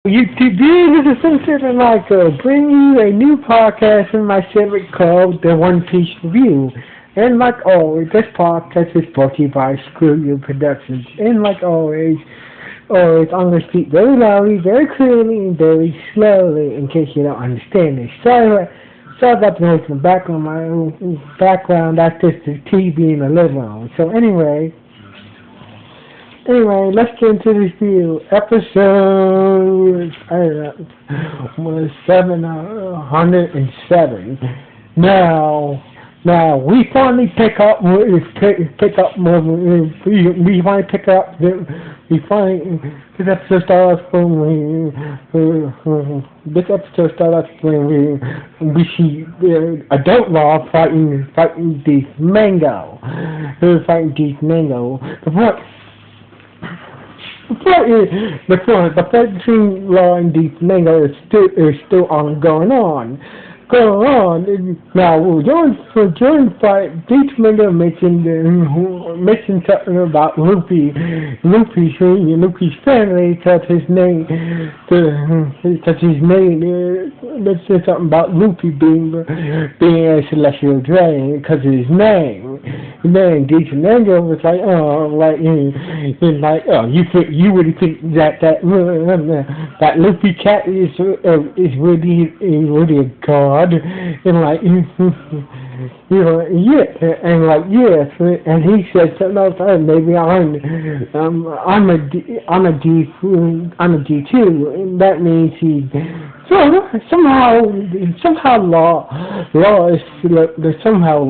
YouTube, this is Vincent and Michael, bringing you a new podcast from my favorite called The One Piece Review. And like always, this podcast is brought to you by Screw You Productions. And like always, I'm going to speak very loudly, very clearly, and very slowly in case you don't understand this. Sorry about the noise in the background. My own background, that's just the TV in the living room. So Anyway, let's get into this video. Episode 707. Now we finally pick up. We finally pick up. We finally this episode starts when we see Adult Law fighting Deep Mango. Fighting Deep Mango. The fight between Law and Deep Mango is still going on. Now, during the fight, Deep Mango mentioned something about Luffy's family, because his name mentioned something about Luffy being a celestial dragon because of his name. And then Deep Mango was like, you really think that Luffy cat is really a god? And yes, and he said something else. Maybe I'm a D too, and that means he. So somehow Law is somehow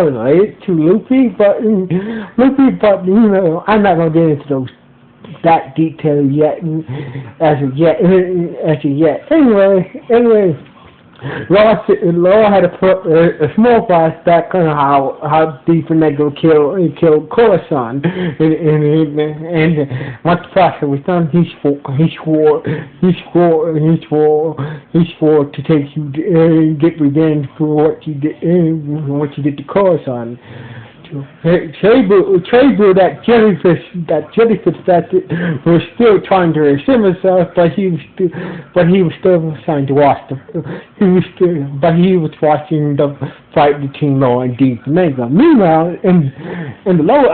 related to Luffy, but I'm not gonna get into that detail yet, as of yet. Anyway. Law had a small flashback on how Deep Mango killed Corazon, and once the flashback was done, he swore to get revenge for what he did to Corazon. Trade that jellyfish that was still trying to redeem himself, but he was still trying to watch he was watching the fight between Law and Deep Mango. Meanwhile, in the lower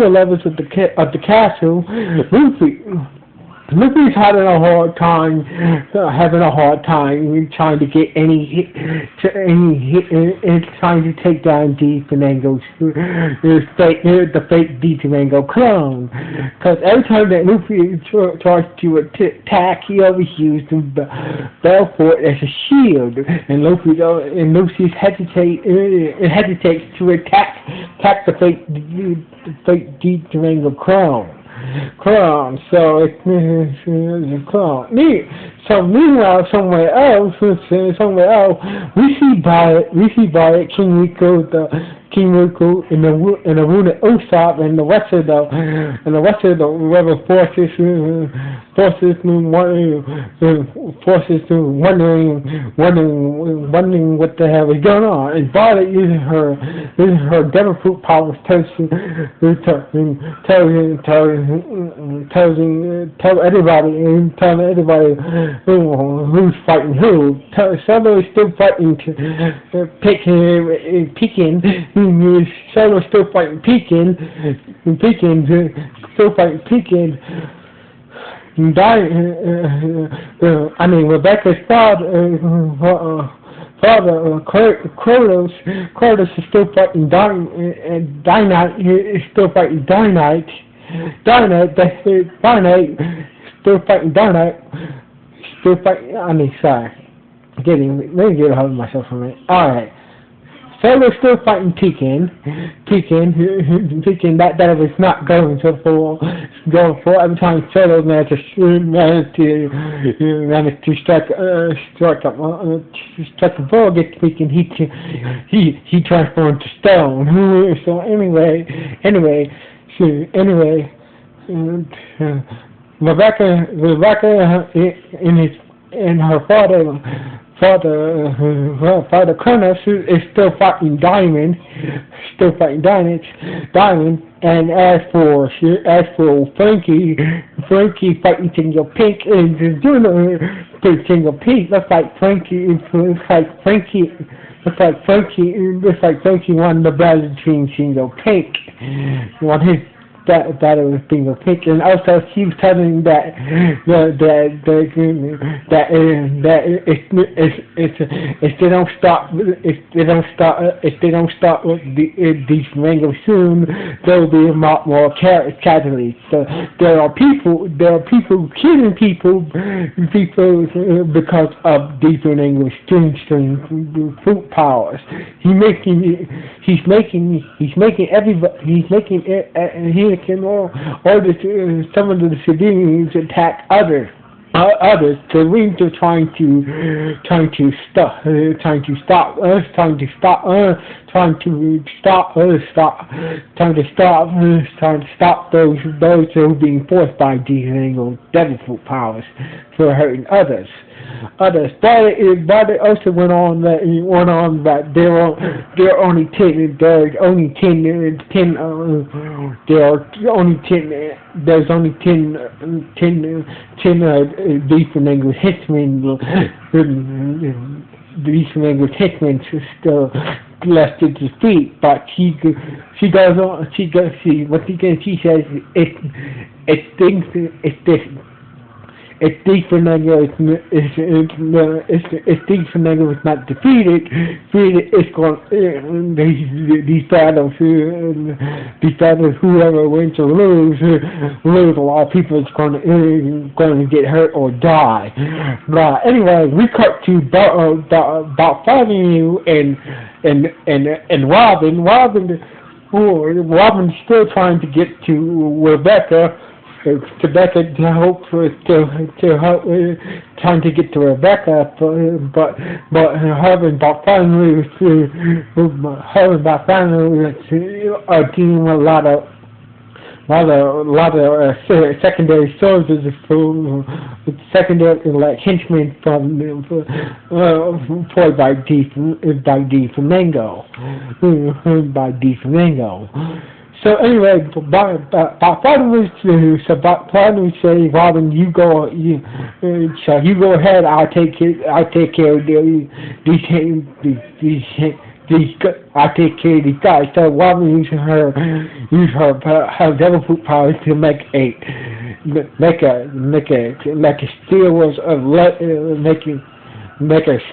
levels of the castle, Luffy's having a hard time trying to get any hit, trying to take down Deep Mango's the fake Deep Mango clone. Because every time that Luffy tries to attack, he always uses Belfort as a shield, and Luffy hesitates to attack the fake Deep Mango clone. So meanwhile, somewhere else, we see by King Rico in the wounded Usopp and the rest of the rebel forces wondering what the hell is going on. And Barlet using her devil fruit powers tells everybody who's fighting who. Solo is still fighting Pekin. Solo still fighting Pekin. Rebecca's father, Kratos is still fighting Dynamite. Is still fighting Dynamite. Sorry. Let me get a hold of myself for a minute. Alright. Solo's still fighting Pekin, that was not going so for every time Solo managed to strike a ball against Pekin, he transformed to stone. So anyway, Rebecca and her father Father Kronos is still fighting Diamond, Diamond. And as for Frankie fighting Single Pink and doing Single Pink, looks like Frankie won the battle between Single Pink. Won his battle with Single Pink, and also she was telling that if they don't stop with these Mango soon, there will be a lot more casualties. So there are people killing people because of these Mango string fruit powers. He's making some of the civilians attack others. The Marines are trying to stop those who are being forced by these devil fruit powers for hurting others. But it also went on that there are only 10 different language hitmen. These language hitmen still left to defeat, but she goes on. She says if Deepenanger is not defeated, it's going these battles, whoever wins or lose, a lot of people is going to get hurt or die. But anyway, we cut to about finding you and Robin's still trying to get to Rebecca. Trying to get to Rebecca, but her and Bartholomew are doing a lot of secondary soldiers, secondary like henchmen employed by D Flamingo. So anyway, Bartholomew say, Robin, you go ahead. I'll take care of these guys. So Robin used her devil fruit powers to make a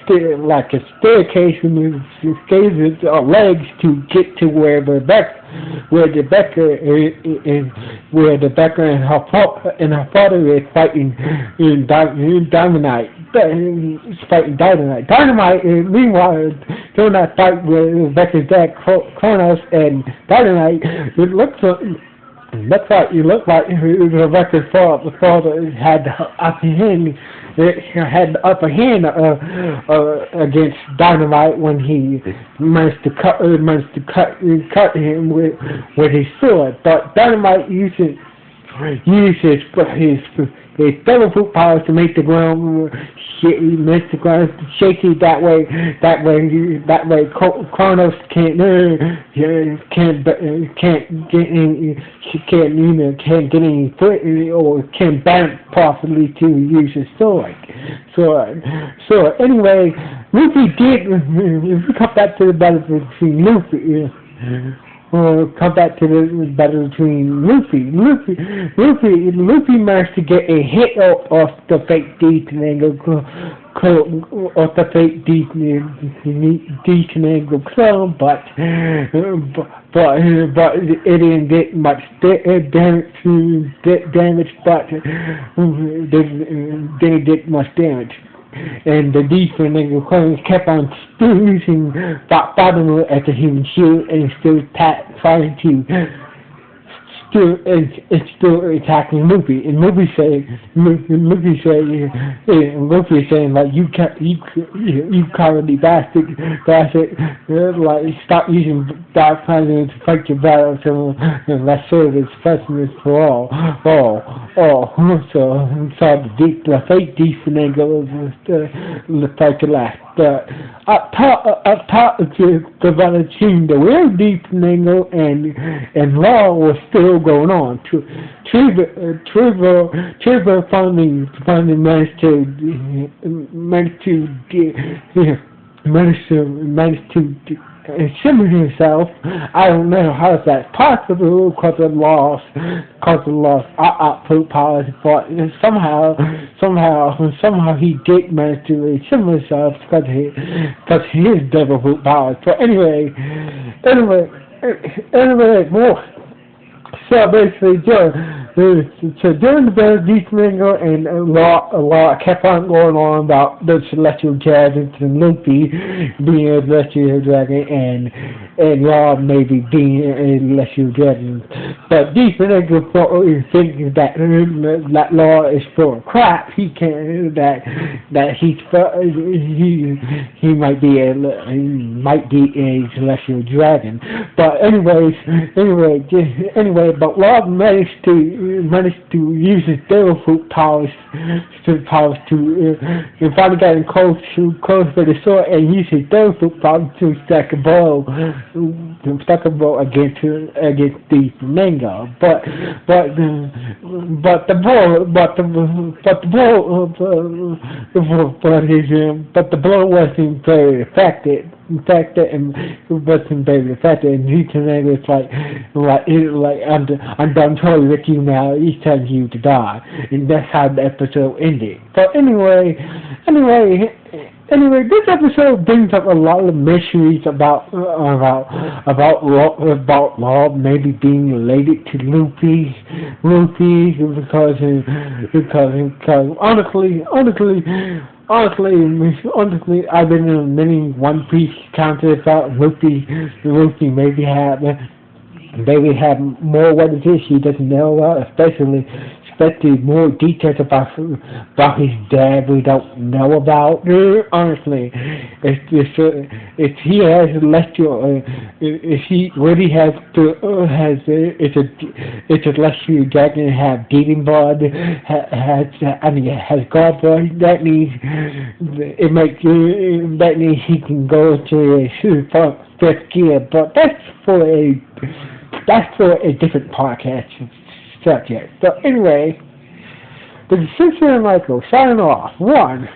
staircase like a staircase and legs to get to where Rebecca and her father is fighting Dynamite. Meanwhile, during that fight with Rebecca's dad, Kronos, and Dynamite, it looked like Rebecca's father had the upper hand against Dynamite when he managed to cut him with his sword. But Dynamite uses his devil fruit powers to make the ground shaky. That way, Kronos can't get any foot or can't bounce properly to use his sword. So anyway, Luffy did. If we come back to the battle between Luffy. Come back to the battle between Luffy managed to get a hit off the fake D-Triangle clone, but it didn't get much damage, but didn't get much damage. And the D-Triangle clone kept on using Bartholomew as a human shield and still trying to it's still attacking Luffy, and Luffy saying like you cowardly bastard, like stop using dark planning to fight your battles and let's serve as precedent for all. So the fake Doflamingo the fight to last. But up top of the Valentine, the real Doflamingo and Law was still going on. Trevor finally managed to shimmer himself. I don't know how that's possible because of lost output powers, but somehow he did manage to shimmer himself because his devil fruit powers. But anyway, more. So basically, during the battle, Doflamingo and Law kept on going on about the Celestial Dragon and Luffy being a Celestial Dragon and Law maybe being a Celestial Dragon. But Doflamingo thinking that Law is full of crap. He can't that he might be a Celestial Dragon. But anyway, but Law managed to use his devil fruit powers to finally get close to the sword and use his devil fruit powers to stack a blow against Doflamingo. But the blow wasn't very effective. In fact, and wasn't very effective, and Doflamingo was like I'm done toying with you now. It's time for you to die, and that's how the episode ended. But anyway, this episode brings up a lot of mysteries about Law maybe being related to Luffy because honestly, I've been in many One Piece encounters about Luffy maybe have more what it is he doesn't know about, especially more details about his dad we don't know about. Honestly, if he has celestial, if he really has it's a celestial dragon have demon blood, has God blood. That means he can go to a super fifth gear. But that's for a different podcast subject. So anyway, this is Sincere Michael signing off. 1.